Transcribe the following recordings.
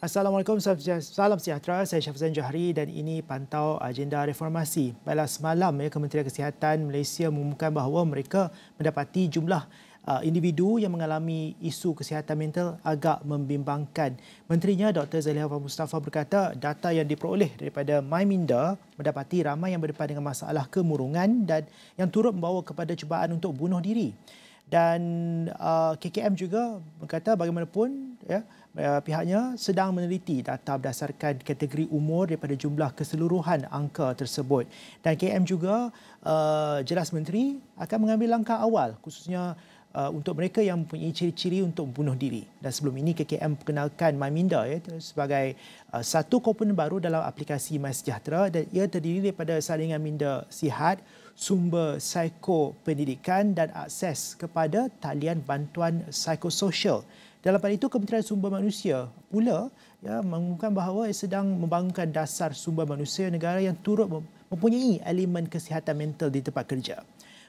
Assalamualaikum, salam sejahtera. Saya Syafzan Johari dan ini pantau agenda reformasi. Baiklah, semalam Kementerian Kesihatan Malaysia mengumumkan bahawa mereka mendapati jumlah individu yang mengalami isu kesihatan mental agak membimbangkan. Menterinya Dr. Zaliha Mustafa berkata data yang diperoleh daripada MyMinda mendapati ramai yang berdepan dengan masalah kemurungan dan yang turut membawa kepada cubaan untuk bunuh diri. Dan KKM juga berkata bagaimanapun pihaknya sedang meneliti data berdasarkan kategori umur daripada jumlah keseluruhan angka tersebut. Dan KKM juga jelas menteri akan mengambil langkah awal khususnya untuk mereka yang mempunyai ciri-ciri untuk membunuh diri. Dan sebelum ini KKM perkenalkan MyMinda sebagai satu komponen baru dalam aplikasi MySejahtera dan ia terdiri daripada saringan minda sihat, sumber psikopendidikan dan akses kepada talian bantuan psikososial. Dalam hal itu, Kementerian Sumber Manusia pula mengumumkan bahawa sedang membangunkan dasar sumber manusia negara yang turut mempunyai elemen kesihatan mental di tempat kerja.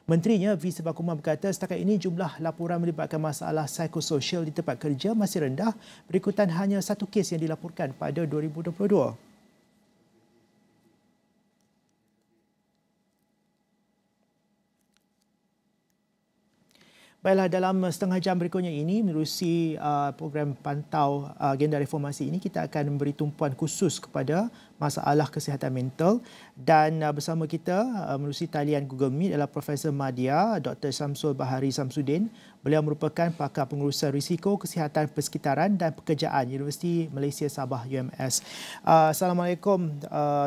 Menterinya V. Sebakuman berkata setakat ini jumlah laporan melibatkan masalah psikososial di tempat kerja masih rendah berikutan hanya satu kes yang dilaporkan pada 2022. Baiklah, dalam setengah jam berikutnya ini menerusi program pantau agenda reformasi ini kita akan memberi tumpuan khusus kepada masalah kesihatan mental dan bersama kita menerusi talian Google Meet adalah Profesor Madya Dr. Samsul Bahari Samsudin. Beliau merupakan pakar pengurusan risiko kesihatan persekitaran dan pekerjaan Universiti Malaysia Sabah UMS. Assalamualaikum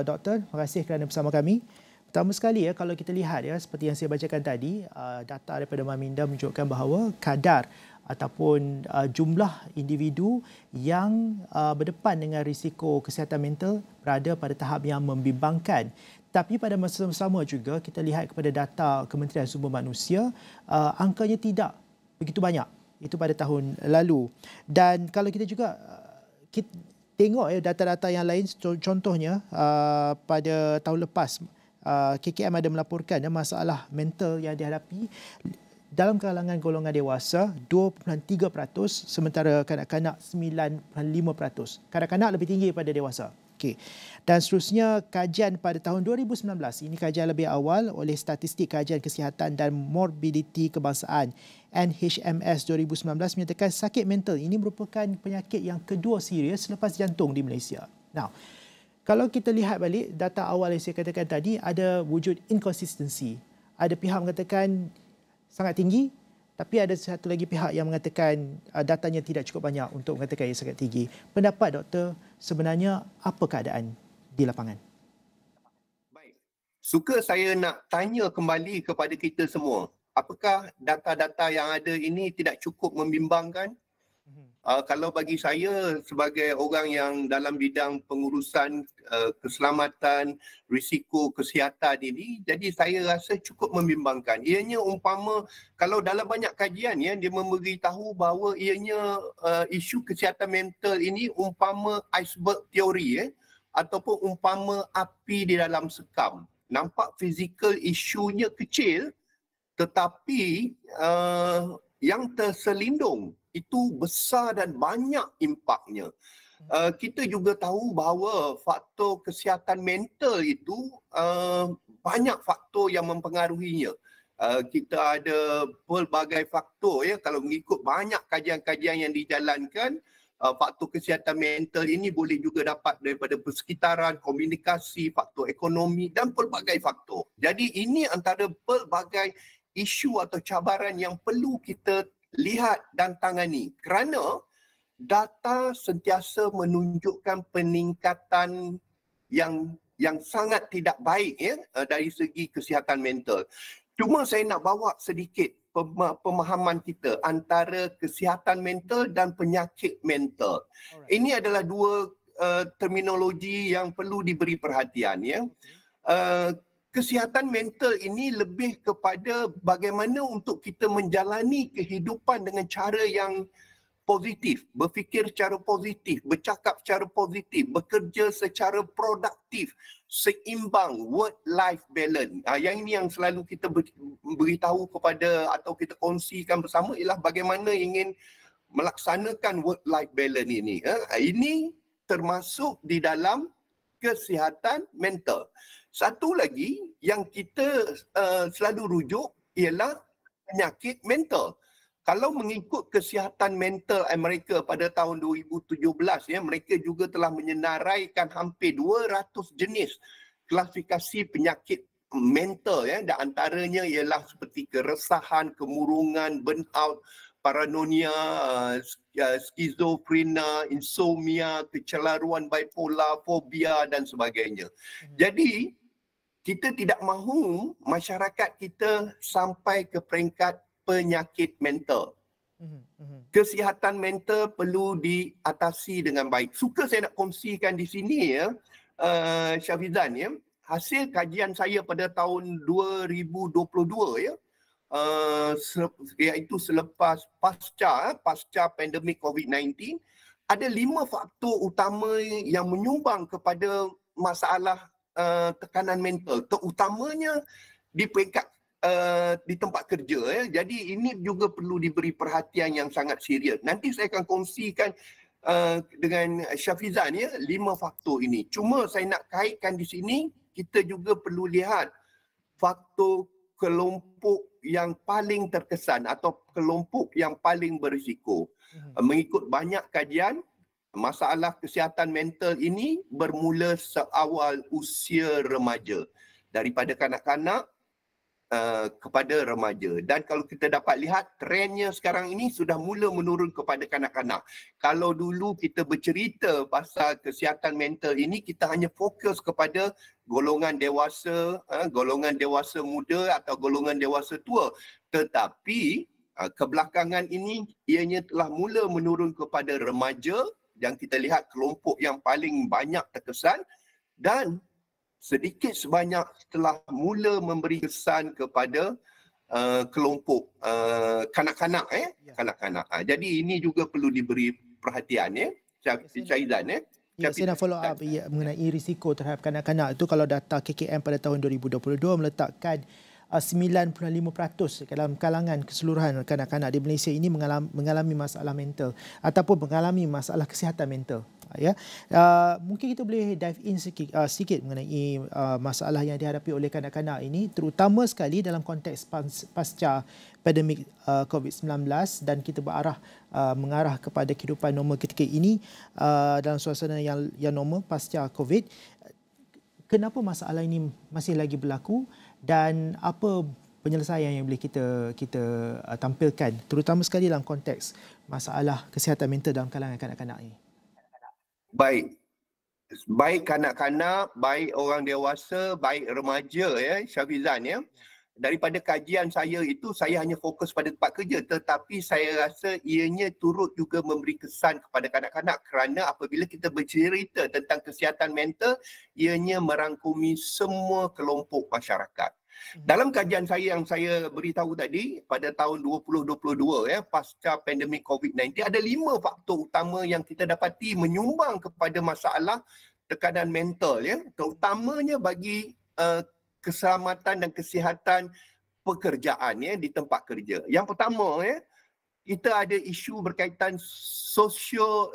Doktor, terima kasih kerana bersama kami. Pertama sekali kalau kita lihat seperti yang saya bacakan tadi, data daripada MyMinda menunjukkan bahawa kadar ataupun jumlah individu yang berdepan dengan risiko kesihatan mental berada pada tahap yang membimbangkan. Tapi pada masa yang sama juga kita lihat kepada data Kementerian Sumber Manusia, angkanya tidak begitu banyak. Itu pada tahun lalu. Dan kalau kita juga tengok data-data yang lain, contohnya pada tahun lepas, KKM ada melaporkan masalah mental yang dihadapi dalam kalangan golongan dewasa 2.3%, sementara kanak-kanak 9.5%. Kanak-kanak lebih tinggi daripada dewasa. Okey. Dan seterusnya kajian pada tahun 2019, ini kajian lebih awal oleh Statistik Kajian Kesihatan dan Morbiditi Kebangsaan NHMS 2019 menyatakan sakit mental ini merupakan penyakit yang kedua serius selepas jantung di Malaysia. Now, kalau kita lihat balik data awal yang saya katakan tadi, ada wujud inkonsistensi. Ada pihak mengatakan sangat tinggi, tapi ada satu lagi pihak yang mengatakan datanya tidak cukup banyak untuk mengatakan ia sangat tinggi. Pendapat doktor, sebenarnya apa keadaan di lapangan? Baik. Suka saya nak tanya kembali kepada kita semua. Apakah data-data yang ada ini tidak cukup membimbangkan? Kalau bagi saya sebagai orang yang dalam bidang pengurusan keselamatan, risiko kesihatan ini, jadi saya rasa cukup membimbangkan. Ianya umpama kalau dalam banyak kajian dia memberitahu bahawa ianya isu kesihatan mental ini umpama iceberg teori ataupun umpama api di dalam sekam. Nampak fizikal isunya kecil tetapi yang terselindung itu besar dan banyak impaknya. Kita juga tahu bahawa faktor kesihatan mental itu banyak faktor yang mempengaruhinya. Kita ada pelbagai faktor kalau mengikut banyak kajian-kajian yang dijalankan, faktor kesihatan mental ini boleh juga dapat daripada persekitaran, komunikasi, faktor ekonomi dan pelbagai faktor. Jadi ini antara pelbagai isu atau cabaran yang perlu kita lihat dan tangani kerana data sentiasa menunjukkan peningkatan yang sangat tidak baik dari segi kesihatan mental. Cuma saya nak bawa sedikit pemahaman kita antara kesihatan mental dan penyakit mental. Ini adalah dua terminologi yang perlu diberi perhatian kesihatan mental ini lebih kepada bagaimana untuk kita menjalani kehidupan dengan cara yang positif, berfikir secara positif, bercakap secara positif, bekerja secara produktif, seimbang, work-life balance. Yang ini yang selalu kita beritahu kepada atau kita kongsikan bersama ialah bagaimana ingin melaksanakan work-life balance ini. Ini termasuk di dalam kesihatan mental. Satu lagi yang kita selalu rujuk ialah penyakit mental. Kalau mengikut kesihatan mental Amerika pada tahun 2017, ya, mereka juga telah menyenaraikan hampir 200 jenis klasifikasi penyakit mental, ya, dan antaranya ialah seperti keresahan, kemurungan, burnout, paranoia, skizofrenia, insomnia, kecelaruan bipolar, fobia dan sebagainya. Jadi kita tidak mahu masyarakat kita sampai ke peringkat penyakit mental. Kesihatan mental perlu diatasi dengan baik. Suka saya nak kongsikan di sini, ya, Syafizan, ya, hasil kajian saya pada tahun 2022, ya, iaitu selepas pasca pandemik COVID-19, ada 5 faktor utama yang menyumbang kepada masalah tekanan mental, terutamanya di peringkat di tempat kerja, ya. Jadi ini juga perlu diberi perhatian yang sangat serius. Nanti saya akan kongsikan dengan Syafizan, ya, 5 faktor ini. Cuma saya nak kaitkan di sini, kita juga perlu lihat faktor kelompok yang paling terkesan atau kelompok yang paling berisiko. Mengikut banyak kajian, masalah kesihatan mental ini bermula seawal usia remaja, daripada kanak-kanak kepada remaja. Dan kalau kita dapat lihat, trendnya sekarang ini sudah mula menurun kepada kanak-kanak. Kalau dulu kita bercerita pasal kesihatan mental ini, kita hanya fokus kepada golongan dewasa muda atau golongan dewasa tua. Tetapi kebelakangan ini ianya telah mula menurun kepada remaja, yang kita lihat kelompok yang paling banyak terkesan, dan sedikit sebanyak telah mula memberi kesan kepada kelompok kanak-kanak, kanak-kanak. Jadi ini juga perlu diberi perhatian, ya, Syahizan, ya. Ya, saya nak follow up mengenai risiko terhadap kanak-kanak itu. Kalau data KKM pada tahun 2022 meletakkan 95% dalam kalangan keseluruhan kanak-kanak di Malaysia ini mengalami masalah mental ataupun mengalami masalah kesihatan mental. Ya, mungkin kita boleh dive in sikit mengenai masalah yang dihadapi oleh kanak-kanak ini, terutama sekali dalam konteks pasca pandemik COVID-19, dan kita mengarah kepada kehidupan normal ketika ini dalam suasana yang normal pasca COVID. Kenapa masalah ini masih lagi berlaku dan apa penyelesaian yang boleh kita tampilkan, terutama sekali dalam konteks masalah kesihatan mental dalam kalangan kanak-kanak ini? Baik kanak-kanak, baik orang dewasa, baik remaja, ya, Syafizan, ya. Daripada kajian saya itu, saya hanya fokus pada tempat kerja, tetapi saya rasa ianya turut juga memberi kesan kepada kanak-kanak, kerana apabila kita bercerita tentang kesihatan mental, ianya merangkumi semua kelompok masyarakat. Dalam kajian saya yang saya beritahu tadi, pada tahun 2022, ya, pasca pandemik COVID-19, ada 5 faktor utama yang kita dapati menyumbang kepada masalah tekanan mental, ya, terutamanya bagi keselamatan dan kesihatan pekerjaan, ya, di tempat kerja. Yang pertama, ya, kita ada isu berkaitan sosial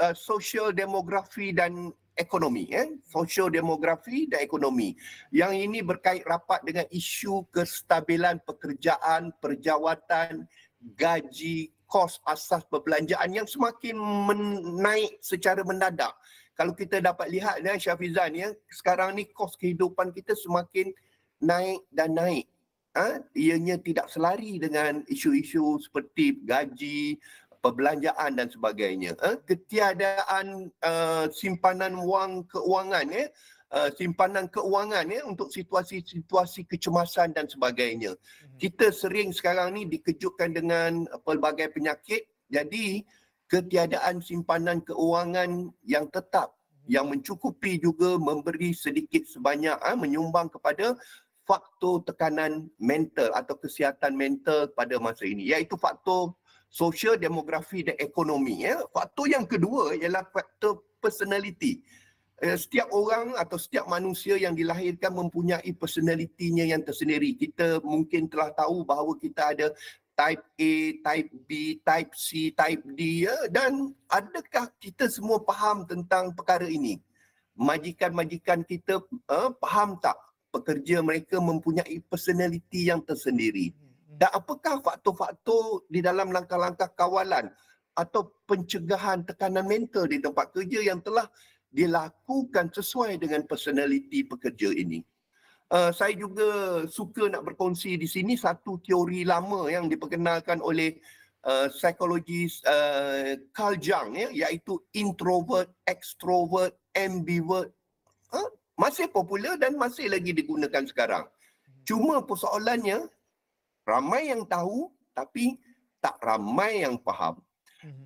demografi dan ekonomi, sosial demografi dan ekonomi. Yang ini berkait rapat dengan isu kestabilan pekerjaan, perjawatan, gaji, kos asas perbelanjaan yang semakin menaik secara mendadak. Kalau kita dapat lihat, ya, Syafizan, ya, sekarang ni kos kehidupan kita semakin naik dan naik. Ianya tidak selari dengan isu-isu seperti gaji, perbelanjaan dan sebagainya. Ketiadaan simpanan wang keuangan, ya, simpanan keuangan, ya, untuk situasi-situasi kecemasan dan sebagainya. Kita sering sekarang ni dikejutkan dengan pelbagai penyakit. Jadi ketiadaan simpanan keuangan yang tetap, yang mencukupi juga memberi sedikit sebanyak menyumbang kepada faktor tekanan mental atau kesihatan mental pada masa ini, iaitu faktor sosial, demografi dan ekonomi, ya. Faktor yang kedua ialah faktor personality. Setiap orang atau setiap manusia yang dilahirkan mempunyai personalitinya yang tersendiri. Kita mungkin telah tahu bahawa kita ada type A, type B, type C, type D ya. Dan adakah kita semua faham tentang perkara ini? Majikan-majikan kita faham tak pekerja mereka mempunyai personality yang tersendiri? Dan apakah faktor-faktor di dalam langkah-langkah kawalan atau pencegahan tekanan mental di tempat kerja yang telah dilakukan sesuai dengan personality pekerja ini? Saya juga suka nak berkongsi di sini satu teori lama yang diperkenalkan oleh psikologis Carl Jung, iaitu introvert, extrovert, ambivert. Masih popular dan masih lagi digunakan sekarang. Cuma persoalannya, ramai yang tahu tapi tak ramai yang faham.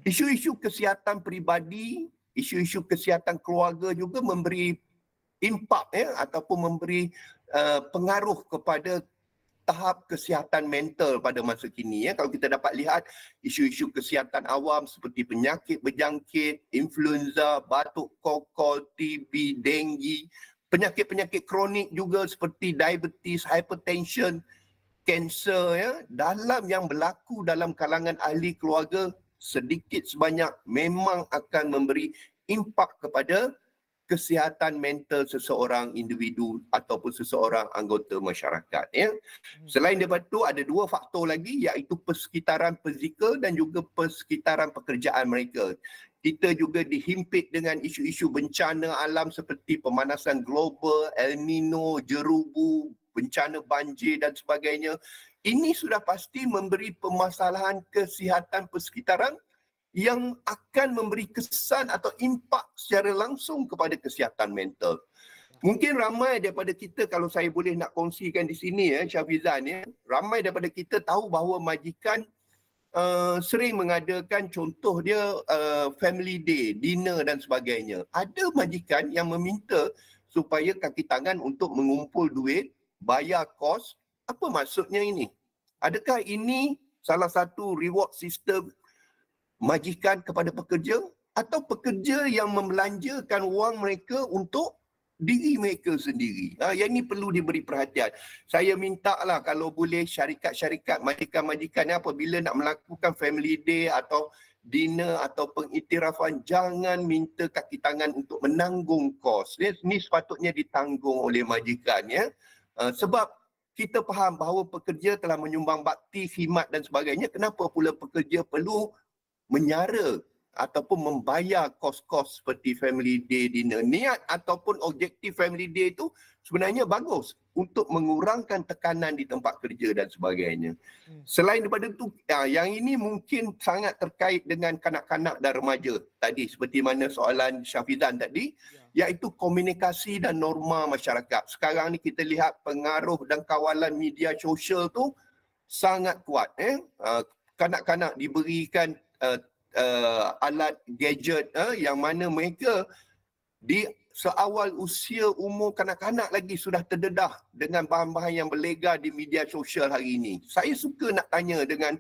Isu-isu kesihatan peribadi, isu-isu kesihatan keluarga juga memberi impak ataupun memberi pengaruh kepada tahap kesihatan mental pada masa kini. Kalau kita dapat lihat isu-isu kesihatan awam seperti penyakit berjangkit, influenza, batuk kokol, TB, denggi, penyakit-penyakit kronik juga seperti diabetes, hypertension, kanser, dalam yang berlaku dalam kalangan ahli keluarga sedikit sebanyak memang akan memberi impak kepada kesihatan mental seseorang individu ataupun seseorang anggota masyarakat. Selain daripada itu, ada dua faktor lagi, iaitu persekitaran fizikal dan juga persekitaran pekerjaan mereka. Kita juga dihimpit dengan isu-isu bencana alam seperti pemanasan global, El Nino, jerubu, bencana banjir dan sebagainya. Ini sudah pasti memberi permasalahan kesihatan persekitaran yang akan memberi kesan atau impak secara langsung kepada kesihatan mental. Mungkin ramai daripada kita, kalau saya boleh nak kongsikan di sini, Syafizan, ramai daripada kita tahu bahawa majikan sering mengadakan, contoh dia family day, dinner dan sebagainya. Ada majikan yang meminta supaya kaki tangan untuk mengumpul duit, bayar kos. Apa maksudnya ini? Adakah ini salah satu reward system majikan kepada pekerja, atau pekerja yang membelanjakan wang mereka untuk diri mereka sendiri? Yang ini perlu diberi perhatian. Saya minta lah kalau boleh syarikat-syarikat majikan-majikan apabila nak melakukan family day atau dinner atau pengiktirafan, jangan minta kaki tangan untuk menanggung kos. Ini sepatutnya ditanggung oleh majikan. Sebab kita faham bahawa pekerja telah menyumbang bakti, khidmat dan sebagainya. Kenapa pula pekerja perlu menyara ataupun membayar kos-kos seperti family day, dinner? Niat ataupun objektif family day itu sebenarnya bagus untuk mengurangkan tekanan di tempat kerja dan sebagainya. Selain daripada itu, yang ini mungkin sangat terkait dengan kanak-kanak dan remaja tadi, seperti mana soalan Syafizan tadi, iaitu komunikasi dan norma masyarakat. Sekarang ni kita lihat pengaruh dan kawalan media sosial tu sangat kuat. Kanak-kanak diberikan alat gadget yang mana mereka di seawal usia umur kanak-kanak lagi sudah terdedah dengan bahan-bahan yang berlega di media sosial hari ini. Saya suka nak tanya dengan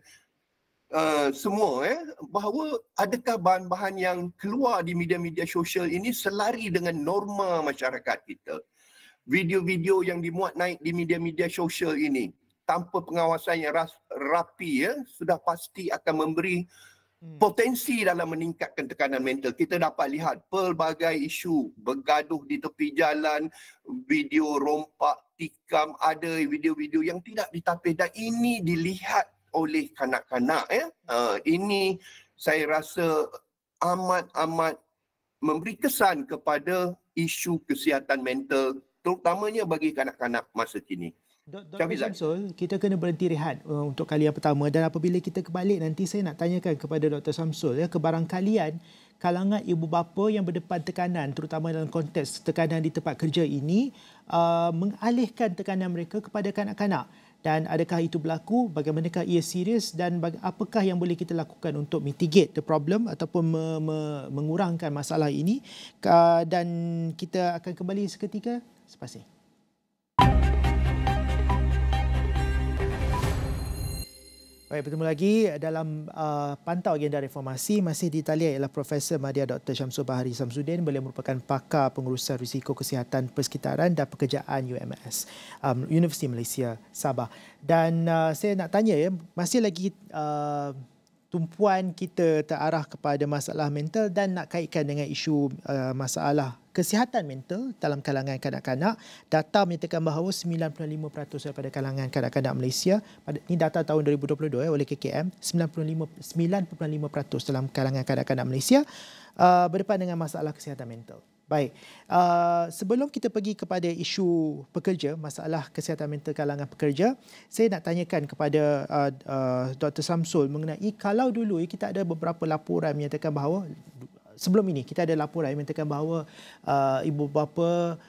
semua bahawa adakah bahan-bahan yang keluar di media-media sosial ini selari dengan norma masyarakat kita? Video-video yang dimuat naik di media-media sosial ini tanpa pengawasan yang rapi sudah pasti akan memberi potensi dalam meningkatkan tekanan mental. Kita dapat lihat pelbagai isu bergaduh di tepi jalan, video rompak, tikam, ada video-video yang tidak ditapis dan ini dilihat oleh kanak-kanak. Ini saya rasa amat-amat memberi kesan kepada isu kesihatan mental, terutamanya bagi kanak-kanak masa kini. Dr. Samsul, kita kena berhenti rehat untuk kali yang pertama, dan apabila kita kebalik nanti saya nak tanyakan kepada Dr. Samsul, kebarangkalian kalangan ibu bapa yang berdepan tekanan, terutama dalam konteks tekanan di tempat kerja ini, mengalihkan tekanan mereka kepada kanak-kanak. Dan adakah itu berlaku? Bagaimanakah ia serius dan apakah yang boleh kita lakukan untuk mitigate the problem ataupun mengurangkan masalah ini? Dan kita akan kembali seketika selepas ini. Baik, bertemu lagi dalam Pantau Agenda Reformasi. Masih di talian ialah Profesor Madya Dr. Syamsul Bahari Samsudin. Beliau merupakan pakar pengurusan risiko kesihatan persekitaran dan pekerjaan UMS, Universiti Malaysia Sabah. Dan saya nak tanya ya, masih lagi tumpuan kita terarah kepada masalah mental dan nak kaitkan dengan isu masalah kesihatan mental dalam kalangan kanak-kanak. Data menyatakan bahawa 95% daripada kalangan kanak-kanak Malaysia, ini data tahun 2022 oleh KKM, 9.5% dalam kalangan kanak-kanak Malaysia berdepan dengan masalah kesihatan mental. Baik, sebelum kita pergi kepada isu pekerja, masalah kesihatan mental kalangan pekerja, saya nak tanyakan kepada Dr. Samsul mengenai kalau dulu kita ada beberapa laporan menyatakan bahawa sebelum ini kita ada laporan yang menyatakan bahawa ibu bapa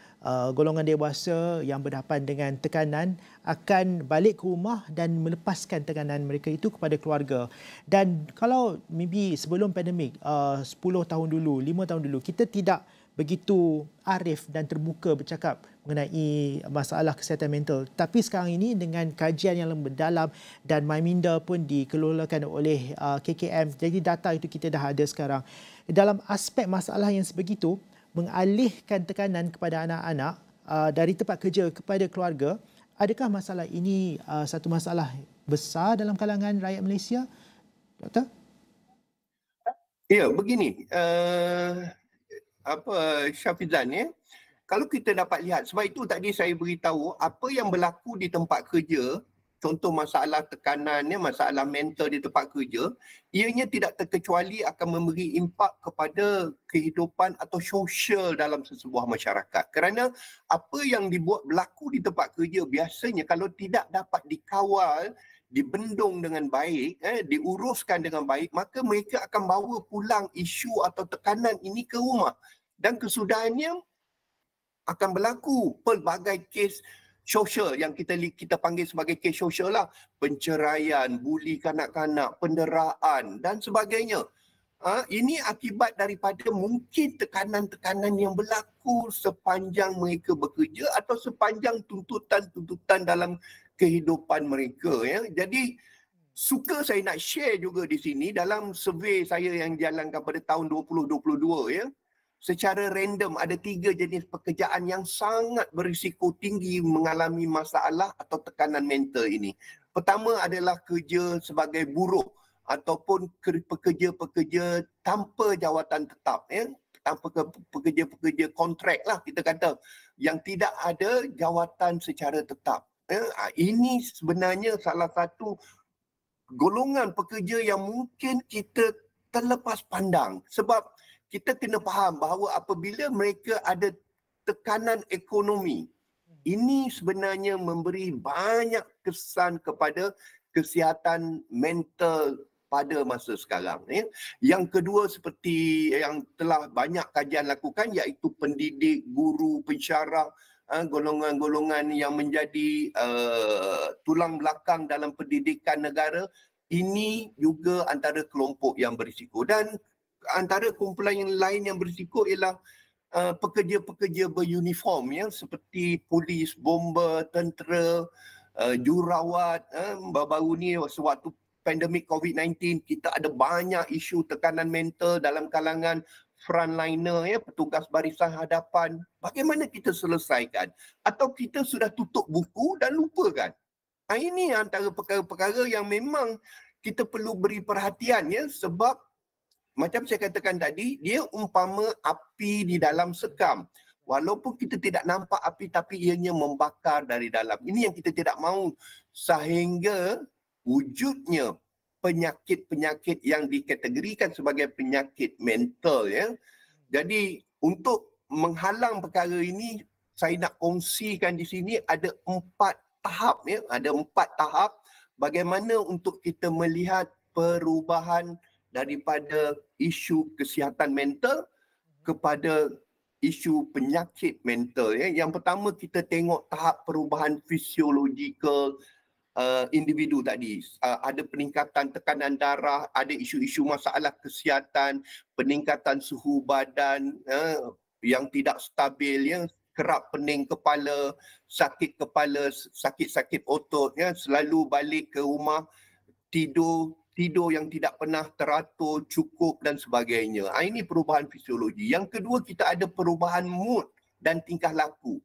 golongan dewasa yang berhadapan dengan tekanan akan balik ke rumah dan melepaskan tekanan mereka itu kepada keluarga. Dan kalau maybe sebelum pandemik 10 tahun dulu, 5 tahun dulu, kita tidak begitu arif dan terbuka bercakap mengenai masalah kesihatan mental. Tapi sekarang ini dengan kajian yang mendalam dan MyMinda pun dikelolakan oleh KKM, jadi data itu kita dah ada sekarang. Dalam aspek masalah yang sebegitu, mengalihkan tekanan kepada anak-anak dari tempat kerja kepada keluarga, adakah masalah ini satu masalah besar dalam kalangan rakyat Malaysia, Doktor? Ya, begini. Syafizan ya. Kalau kita dapat lihat, sebab itu tadi saya beritahu apa yang berlaku di tempat kerja, contoh masalah tekanan, masalah mental di tempat kerja, ianya tidak terkecuali akan memberi impak kepada kehidupan atau sosial dalam sesebuah masyarakat. Kerana apa yang dibuat berlaku di tempat kerja biasanya kalau tidak dapat dikawal, dibendung dengan baik, diuruskan dengan baik, maka mereka akan bawa pulang isu atau tekanan ini ke rumah. Dan kesudahannya akan berlaku pelbagai kes sosial yang kita panggil sebagai kes sosial lah. Penceraian, buli kanak-kanak, penderaan dan sebagainya. Ini akibat daripada mungkin tekanan-tekanan yang berlaku sepanjang mereka bekerja atau sepanjang tuntutan-tuntutan dalam kehidupan mereka. Ya. Jadi suka saya nak share juga di sini dalam survey saya yang dijalankan pada tahun 2022 ya. Secara random ada 3 jenis pekerjaan yang sangat berisiko tinggi mengalami masalah atau tekanan mental ini. Pertama adalah kerja sebagai buruh ataupun pekerja-pekerja tanpa jawatan tetap ya. Tanpa pekerja-pekerja kontrak lah kita kata yang tidak ada jawatan secara tetap. Ya. Ini sebenarnya salah satu golongan pekerja yang mungkin kita terlepas pandang sebab kita kena faham bahawa apabila mereka ada tekanan ekonomi, ini sebenarnya memberi banyak kesan kepada kesihatan mental pada masa sekarang. Ya. Yang kedua seperti yang telah banyak kajian lakukan iaitu pendidik, guru, pensyarah, golongan-golongan yang menjadi tulang belakang dalam pendidikan negara, ini juga antara kelompok yang berisiko. Dan antara kumpulan yang lain yang berisiko ialah pekerja-pekerja beruniform ya, seperti polis, bomber, tentera, jururawat. Baru-baru ni sewaktu pandemik COVID-19 kita ada banyak isu tekanan mental dalam kalangan frontliner ya, petugas barisan hadapan. Bagaimana kita selesaikan? Atau kita sudah tutup buku dan lupakan? Ini antara perkara-perkara yang memang kita perlu beri perhatian ya, sebab macam saya katakan tadi, dia umpama api di dalam sekam. Walaupun kita tidak nampak api, tapi ianya membakar dari dalam. Ini yang kita tidak mahu. Sehingga wujudnya penyakit-penyakit yang dikategorikan sebagai penyakit mental. Ya. Jadi untuk menghalang perkara ini, saya nak kongsikan di sini ada 4 tahap. Ya. Ada 4 tahap bagaimana untuk kita melihat perubahan daripada isu kesihatan mental kepada isu penyakit mental. Ya. Yang pertama kita tengok tahap perubahan fisiologikal individu tadi. Ada peningkatan tekanan darah, ada isu-isu masalah kesihatan, peningkatan suhu badan yang tidak stabil, ya. Kerap pening kepala, sakit kepala, sakit-sakit otot, ya. Selalu balik ke rumah tidur yang tidak pernah teratur, cukup dan sebagainya. Ini perubahan fisiologi. Yang kedua, kita ada perubahan mood dan tingkah laku.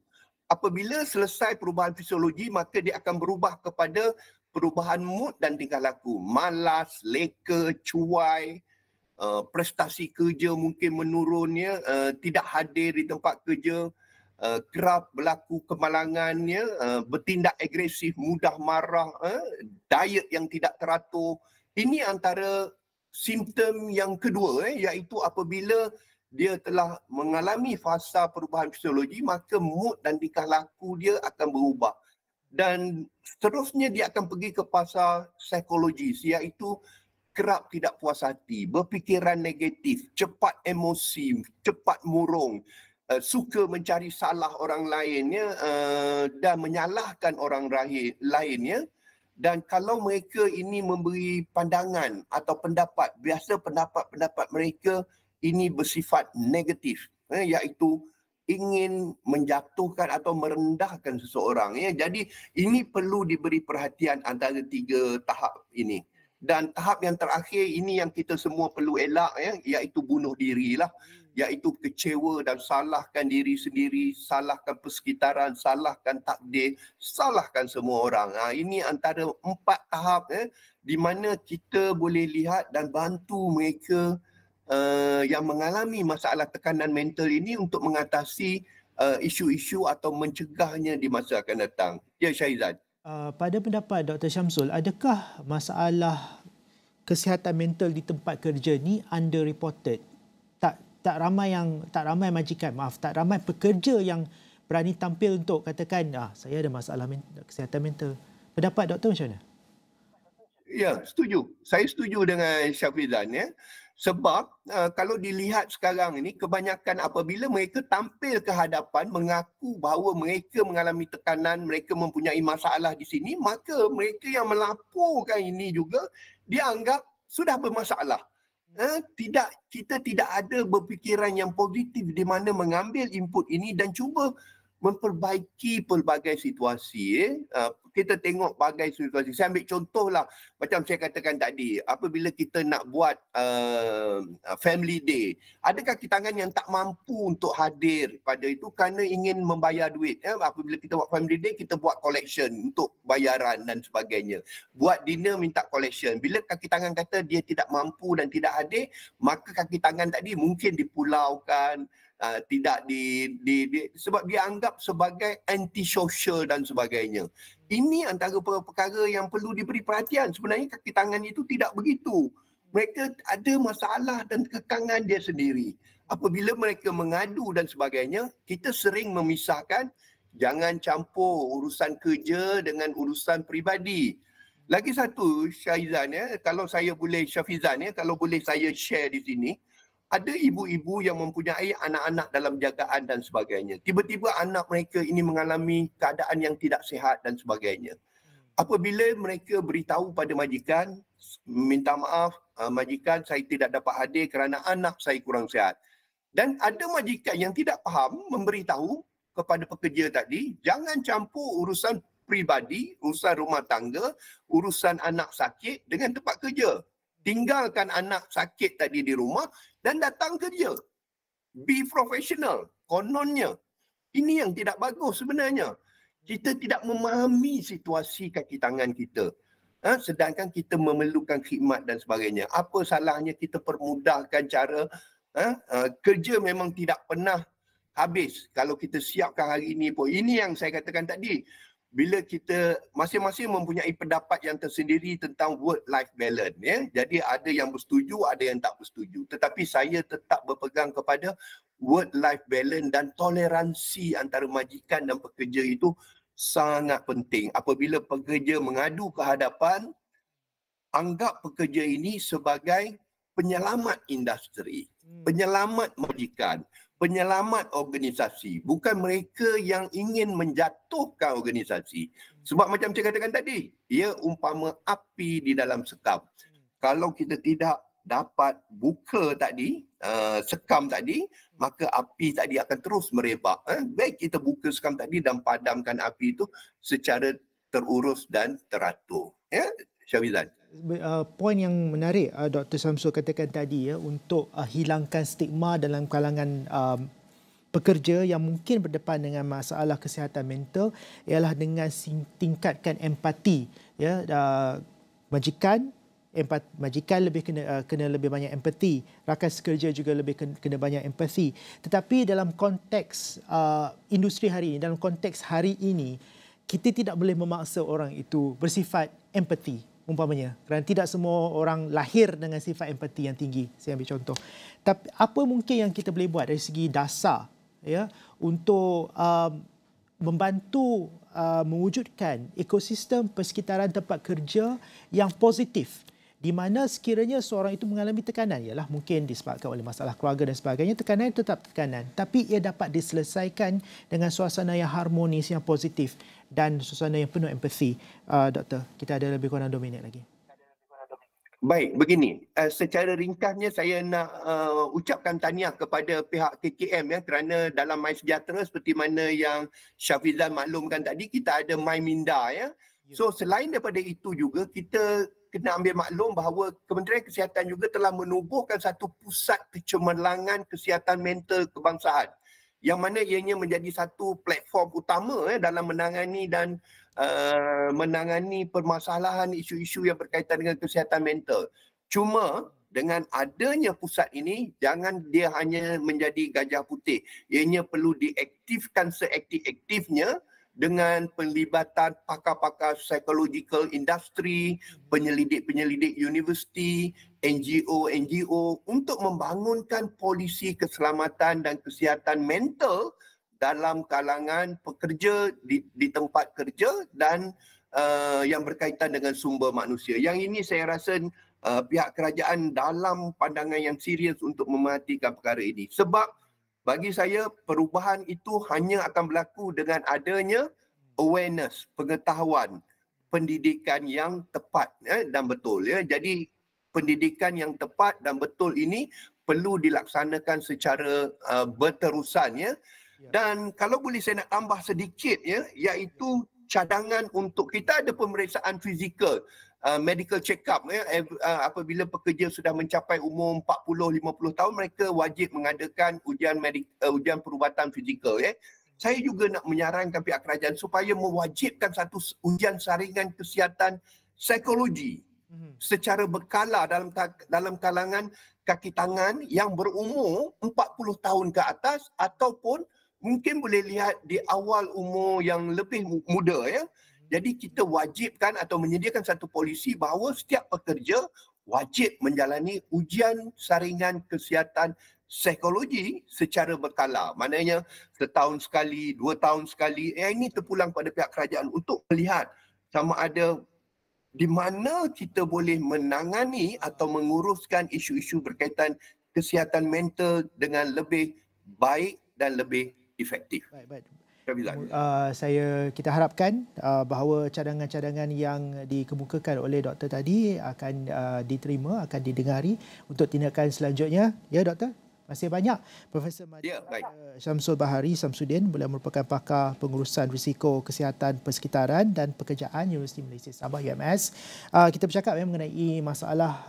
Apabila selesai perubahan fisiologi, maka dia akan berubah kepada perubahan mood dan tingkah laku. Malas, leka, cuai, prestasi kerja mungkin menurun, tidak hadir di tempat kerja, kerap berlaku kemalangannya, bertindak agresif, mudah marah, diet yang tidak teratur. Ini antara simptom yang kedua, iaitu apabila dia telah mengalami fasa perubahan fisiologi, maka mood dan tingkah laku dia akan berubah. Dan seterusnya dia akan pergi ke fasa psikologis, iaitu kerap tidak puas hati, berfikiran negatif, cepat emosi, cepat murung, suka mencari salah orang lainnya, dan menyalahkan orang lainnya. Dan kalau mereka ini memberi pandangan atau pendapat, biasa pendapat-pendapat mereka ini bersifat negatif, iaitu ingin menjatuhkan atau merendahkan seseorang. Jadi ini perlu diberi perhatian antara 3 tahap ini. Dan tahap yang terakhir ini yang kita semua perlu elak, iaitu bunuh diri lah. Iaitu kecewa dan salahkan diri sendiri, salahkan persekitaran, salahkan takdir, salahkan semua orang. Ini antara 4 tahap di mana kita boleh lihat dan bantu mereka yang mengalami masalah tekanan mental ini untuk mengatasi isu-isu atau mencegahnya di masa akan datang. Ya, Syaizan. Pada pendapat Dr. Syamsul, adakah masalah kesihatan mental di tempat kerja ni underreported? Tak ramai majikan, tak ramai pekerja yang berani tampil untuk katakan saya ada masalah kesihatan mental. Pendapat doktor macam mana? Ya, setuju. Saya setuju dengan Syafizan, Sebab kalau dilihat sekarang ini, kebanyakan apabila mereka tampil ke hadapan mengaku bahawa mereka mengalami tekanan, mereka mempunyai masalah di sini, maka mereka yang melaporkan ini juga dianggap sudah bermasalah. Kita tidak ada berfikiran yang positif di mana mengambil input ini dan cuba memperbaiki pelbagai situasi. Kita tengok bagai situasi. Saya ambil contohlah, macam saya katakan tadi, apabila kita nak buat family day, ada kaki tangan yang tak mampu untuk hadir pada itu kerana ingin membayar duit. Apabila kita buat family day, kita buat collection untuk bayaran dan sebagainya. Buat dinner minta collection. Bila kaki tangan kata dia tidak mampu dan tidak hadir, maka kaki tangan tadi mungkin dipulaukan, tidak sebab dia anggap sebagai antisocial dan sebagainya. Ini antara perkara yang perlu diberi perhatian. Sebenarnya kaki tangan itu tidak begitu. Mereka ada masalah dan kekangan dia sendiri. Apabila mereka mengadu dan sebagainya, kita sering memisahkan, jangan campur urusan kerja dengan urusan peribadi. Lagi satu, Syaizan, kalau saya boleh, Syafizan, kalau boleh saya share di sini, ada ibu-ibu yang mempunyai anak-anak dalam jagaan dan sebagainya. Tiba-tiba anak mereka ini mengalami keadaan yang tidak sihat dan sebagainya. Apabila mereka beritahu pada majikan, minta maaf majikan, saya tidak dapat hadir kerana anak saya kurang sihat. Dan ada majikan yang tidak faham memberitahu kepada pekerja tadi, jangan campur urusan peribadi, urusan rumah tangga, urusan anak sakit dengan tempat kerja. Tinggalkan anak sakit tadi di rumah dan datang kerja. Be professional. Kononnya. Ini yang tidak bagus sebenarnya. Kita tidak memahami situasi kaki tangan kita. Sedangkan kita memerlukan khidmat dan sebagainya. Apa salahnya kita permudahkan cara kerja memang tidak pernah habis. Kalau kita siapkan hari ini pun. Ini yang saya katakan tadi. Bila kita masing-masing mempunyai pendapat yang tersendiri tentang work-life balance. Jadi ada yang bersetuju, ada yang tak bersetuju. Tetapi saya tetap berpegang kepada work-life balance dan toleransi antara majikan dan pekerja itu sangat penting. Apabila pekerja mengadu ke hadapan, anggap pekerja ini sebagai penyelamat industri, penyelamat majikan, penyelamat organisasi. Bukan mereka yang ingin menjatuhkan organisasi. Sebab macam saya katakan tadi, ia umpama api di dalam sekam. Kalau kita tidak dapat buka tadi, sekam tadi, maka api tadi akan terus merebak. Baik kita buka sekam tadi dan padamkan api itu secara terurus dan teratur. Syafizan. Poin yang menarik Dr. Syamsul katakan tadi ya, untuk hilangkan stigma dalam kalangan pekerja yang mungkin berdepan dengan masalah kesihatan mental ialah dengan tingkatkan empati ya. Majikan lebih kena lebih banyak empati, rakan sekerja juga lebih kena banyak empati. Tetapi dalam konteks industri hari ini, dalam konteks hari ini, kita tidak boleh memaksa orang itu bersifat empati umpamanya, kerana tidak semua orang lahir dengan sifat empati yang tinggi. Saya ambil contoh. Tapi apa mungkin yang kita boleh buat dari segi dasar ya untuk membantu mewujudkan ekosistem persekitaran tempat kerja yang positif, di mana sekiranya seorang itu mengalami tekanan, ialah mungkin disebabkan oleh masalah keluarga dan sebagainya, tekanan itu tetap tekanan, tapi ia dapat diselesaikan dengan suasana yang harmonis, yang positif dan suasana yang penuh empati. Doktor, kita ada lebih kurang 2 minit lagi. Baik, begini. Secara ringkasnya saya nak ucapkan tahniah kepada pihak KKM ya, kerana dalam MySejahtera seperti mana yang Syafizan maklumkan tadi, kita ada MyMinda ya. So selain daripada itu juga kita kena ambil maklum bahawa Kementerian Kesihatan juga telah menubuhkan satu pusat kecemerlangan kesihatan mental kebangsaan, yang mana ianya menjadi satu platform utama dalam menangani dan menangani permasalahan isu-isu yang berkaitan dengan kesihatan mental. Cuma dengan adanya pusat ini, jangan dia hanya menjadi gajah putih. Ianya perlu diaktifkan seaktif-aktifnya dengan pelibatan pakar-pakar psychological industry, penyelidik-penyelidik universiti, NGO untuk membangunkan polisi keselamatan dan kesihatan mental dalam kalangan pekerja di tempat kerja dan yang berkaitan dengan sumber manusia. Yang ini saya rasa pihak kerajaan dalam pandangan yang serius untuk memerhatikan perkara ini. Sebab bagi saya perubahan itu hanya akan berlaku dengan adanya awareness, pengetahuan, pendidikan yang tepat dan betul ya. Jadi pendidikan yang tepat dan betul ini perlu dilaksanakan secara berterusan ya. Dan kalau boleh saya nak tambah sedikit ya, iaitu cadangan untuk kita ada pemeriksaan fizikal, medical check up ya, apabila pekerja sudah mencapai umur 40-50 tahun, mereka wajib mengadakan ujian perubatan fizikal ya. Saya juga nak menyarankan pihak kerajaan supaya mewajibkan satu ujian saringan kesihatan psikologi secara berkala dalam kalangan kaki tangan yang berumur 40 tahun ke atas, ataupun mungkin boleh lihat di awal umur yang lebih muda ya. Jadi kita wajibkan atau menyediakan satu polisi bahawa setiap pekerja wajib menjalani ujian saringan kesihatan psikologi secara berkala. Maknanya setahun sekali, 2 tahun sekali. Ini terpulang pada pihak kerajaan untuk melihat sama ada di mana kita boleh menangani atau menguruskan isu-isu berkaitan kesihatan mental dengan lebih baik dan lebih efektif. Baik. Kita harapkan bahawa cadangan-cadangan yang dikemukakan oleh doktor tadi akan diterima, akan didengari untuk tindakan selanjutnya. Ya doktor? Terima kasih banyak Profesor Syamsul Bahari Samsudin, beliau merupakan pakar pengurusan risiko kesihatan persekitaran dan pekerjaan Universiti Malaysia Sabah UMS. Kita bercakap mengenai masalah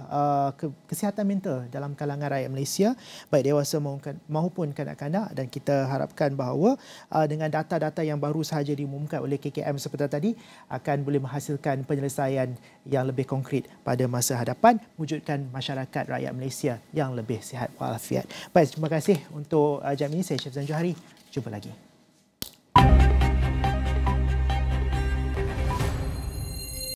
kesihatan mental dalam kalangan rakyat Malaysia, baik dewasa maupun kanak-kanak, dan kita harapkan bahawa dengan data-data yang baru sahaja diumumkan oleh KKM seperti tadi akan boleh menghasilkan penyelesaian yang lebih konkret pada masa hadapan, wujudkan masyarakat rakyat Malaysia yang lebih sihat walafiat. Baik, terima kasih untuk jam ini. Saya Syafizan Johari. Jumpa lagi.